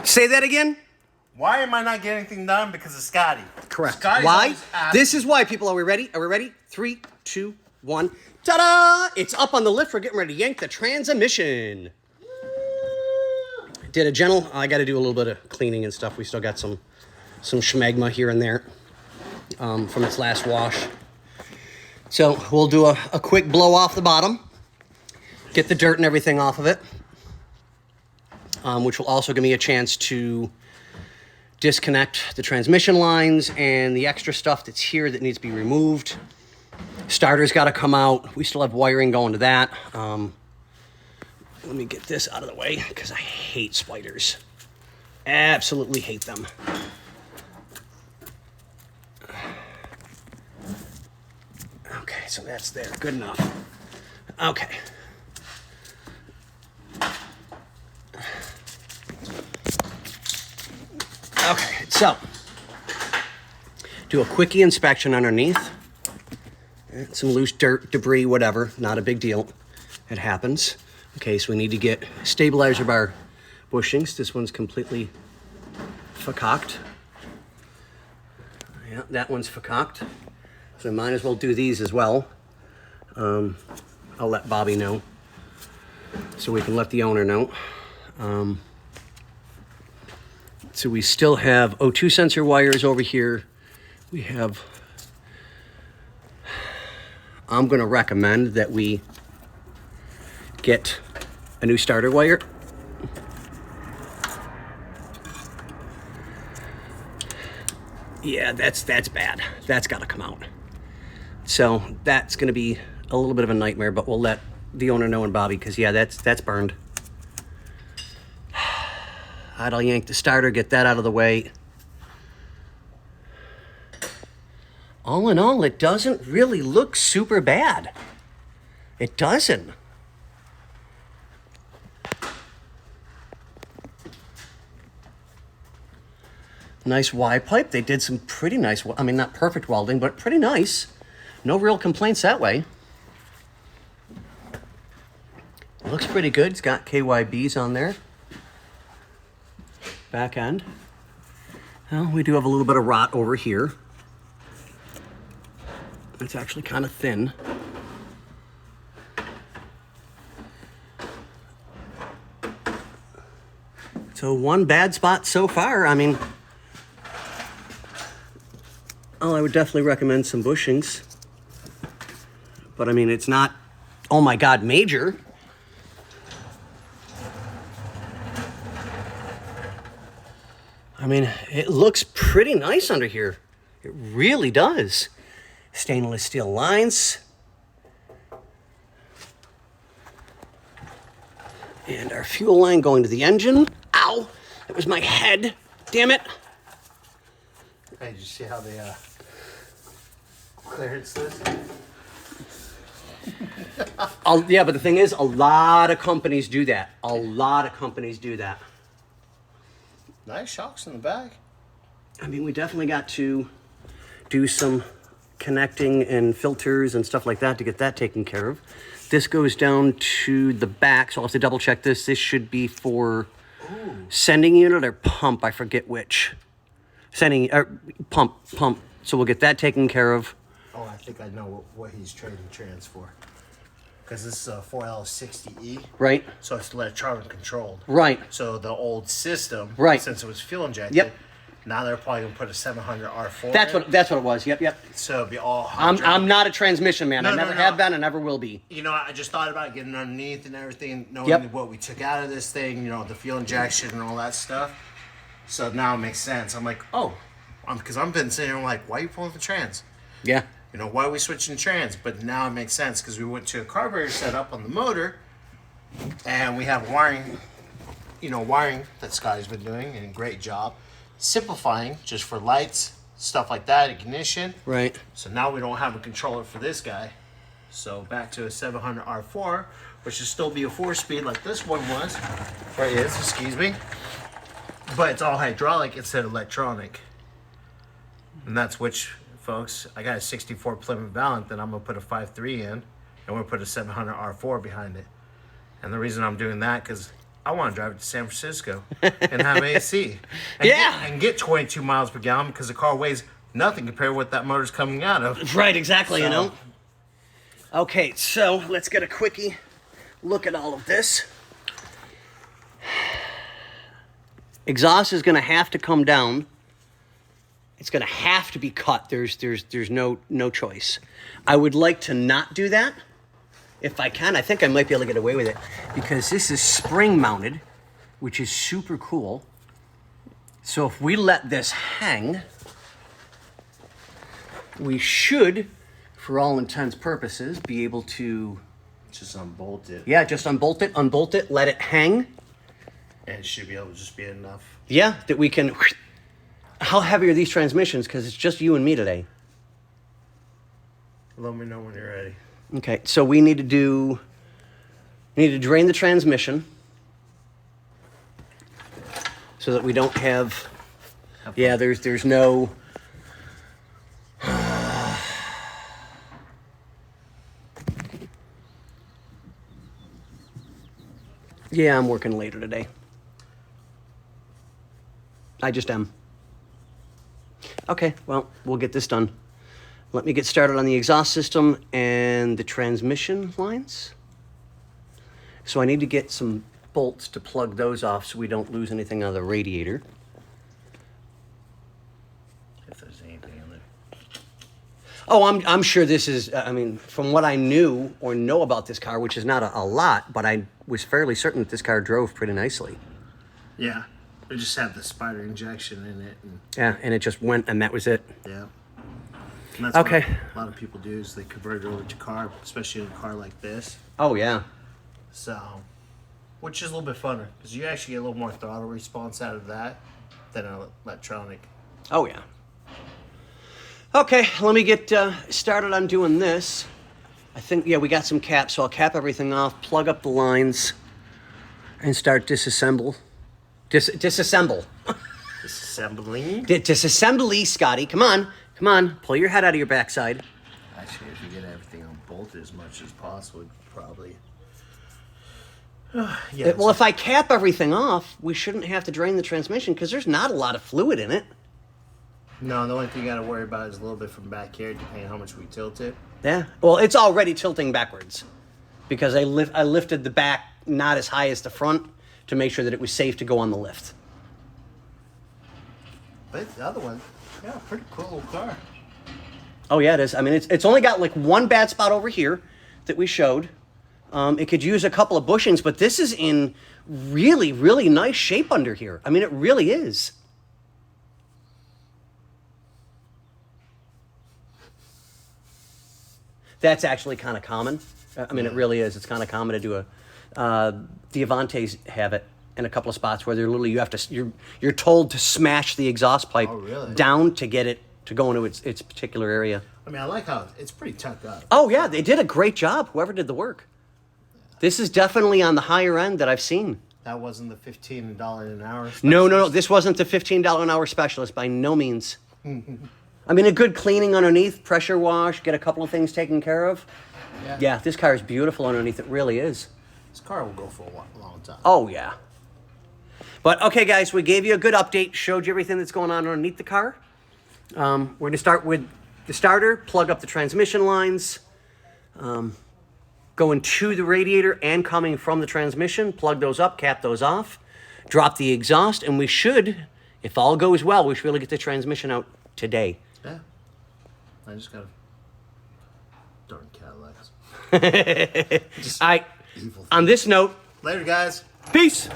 Say that again? Why am I not getting anything done? Because of Scotty. Correct. Scotty's Why? always This is why, people. Are we ready? Are we ready? 3, 2, 1. Ta-da! It's up on the lift. We're getting ready to yank the transmission. Did a gentle... I got to do a little bit of cleaning and stuff. We still got some schmegma here and there from its last wash. So we'll do a quick blow off the bottom. Get the dirt and everything off of it. Which will also give me a chance to disconnect the transmission lines and the extra stuff that's here that needs to be removed. Starter's got to come out. We still have wiring going to that. Let me get this out of the way because I hate spiders. Absolutely hate them. Okay, so that's there. Good enough. Okay. Okay, so do a quickie inspection underneath. Some loose dirt, debris, whatever, not a big deal. It happens. Okay, so we need to get stabilizer bar bushings. This one's completely facocked. Yeah, that one's facocked. So I might as well do these as well. I'll let Bobby know so we can let the owner know. So we still have O2 sensor wires over here. We have, I'm going to recommend that we get a new starter wire. Yeah, that's bad. That's got to come out. So that's going to be a little bit of a nightmare, but we'll let the owner know and Bobby, because yeah, that's burned. I'll yank the starter, get that out of the way. All in all, it doesn't really look super bad. It doesn't. Nice Y pipe. They did some pretty nice, I mean, not perfect welding, but pretty nice. No real complaints that way. Looks pretty good. It's got KYBs on there. Back end. Well, we do have a little bit of rot over here. It's actually kind of thin. So one bad spot so far. I mean, oh, I would definitely recommend some bushings. But I mean, it's not, oh my God, major. I mean, it looks pretty nice under here. It really does. Stainless steel lines. And our fuel line going to the engine. Ow! That was my head. Damn it. Hey, did you see how they clearance this? Yeah, but the thing is, a lot of companies do that. A lot of companies do that. Nice shocks in the back. I mean, we definitely got to do some connecting and filters and stuff like that to get that taken care of. This goes down to the back, so I'll have to double check this. This should be for sending unit or pump, I forget which. Sending, pump. So we'll get that taken care of. Oh, I think I know what he's trading trans for. Because this is a 4L60E. Right. So it's electronic controlled. Right. So the old system, right, since it was fuel injected, yep, now they're probably going to put a 700 R4 That's in. what it was. Yep. So it'll be all I'm not a transmission man. No, I never have been and never will be. You know, I just thought about getting underneath and everything, knowing what we took out of this thing, you know, the fuel injection and all that stuff. So now it makes sense. I'm like, oh, because I've been sitting here like, why are you pulling the trans? Yeah. You know, why are we switching trans? But now it makes sense because we went to a carburetor setup on the motor and we have wiring, wiring that Scotty's been doing and a great job. Simplifying just for lights, stuff like that, ignition. Right. So now we don't have a controller for this guy. So back to a 700 R4, which should still be a 4-speed like this one was, or is, excuse me. But it's all hydraulic instead of electronic. And that's which, folks, I got a 64 Plymouth Blount that I'm going to put a 5.3 in, and we're going to put a 700 R4 behind it. And the reason I'm doing that, because I want to drive it to San Francisco and have AC. And get 22 miles per gallon because the car weighs nothing compared to what that motor's coming out of. Right, exactly, you know. Okay, so let's get a quickie look at all of this. Exhaust is going to have to come down. It's going to have to be cut. There's no choice. I would like to not do that. If I can, I think I might be able to get away with it because this is spring mounted, which is super cool. So if we let this hang, we should, for all intents purposes, be able to Just unbolt it. yeah, just unbolt it, let it hang. And it should be able to just be enough. Yeah, that we can. How heavy are these transmissions? Because it's just you and me today. Let me know when you're ready. Okay, so we need to drain the transmission so that we don't have. Yeah, there's no. Yeah, I'm working later today. I just am. Okay, well, we'll get this done. Let me get started on the exhaust system and the transmission lines. So I need to get some bolts to plug those off so we don't lose anything out of the radiator. If there's anything in there. Oh, I'm sure this is, I mean, from what I knew or know about this car, which is not a lot, but I was fairly certain that this car drove pretty nicely. Yeah. They just have the spider injection in it. And, Yeah, and it just went and that was it. yeah. And that's Okay. what a lot of people do is they convert it over to car, especially in a car like this. Oh, yeah. So, which is a little bit funner because you actually get a little more throttle response out of that than an electronic. Oh, yeah. Okay, let me get started on doing this. I think, yeah, we got some caps, so I'll cap everything off, plug up the lines, and start disassemble. Disassemble. Disassembling. Disassembly, Scotty. Come on. Pull your head out of your backside. Actually, if you get everything unbolted as much as possible, probably. Well, if I cap everything off, we shouldn't have to drain the transmission because there's not a lot of fluid in it. No, the only thing you got to worry about is a little bit from back here, depending on how much we tilt it. Yeah. Well, it's already tilting backwards because I lifted the back not as high as the front to make sure that it was safe to go on the lift. But the other one, yeah, pretty cool little car. Oh yeah, it is. I mean, it's only got like one bad spot over here that we showed. It could use a couple of bushings, but this is in really, really nice shape under here. I mean, it really is. That's actually kind of common. I mean, it really is. It's kind of common to do the Avantes have it in a couple of spots where they're literally you're told to smash the exhaust pipe down to get it to go into its particular area. I mean, I like how it's pretty tucked up. Oh yeah, they did a great job. Whoever did the work. This is definitely on the higher end that I've seen. That wasn't the $15 an hour specialist. No. This wasn't the $15 an hour specialist by no means. I mean, a good cleaning underneath, pressure wash, get a couple of things taken care of. Yeah, this car is beautiful underneath. It really is. This car will go for a long time. Oh, yeah. But, okay, guys, we gave you a good update, showed you everything that's going on underneath the car. We're going to start with the starter, plug up the transmission lines, going to the radiator and coming from the transmission, plug those up, cap those off, drop the exhaust, and we should, if all goes well, we should be able to get the transmission out today. Yeah. I just got a darn Cadillacs. On this note, Later, guys. peace.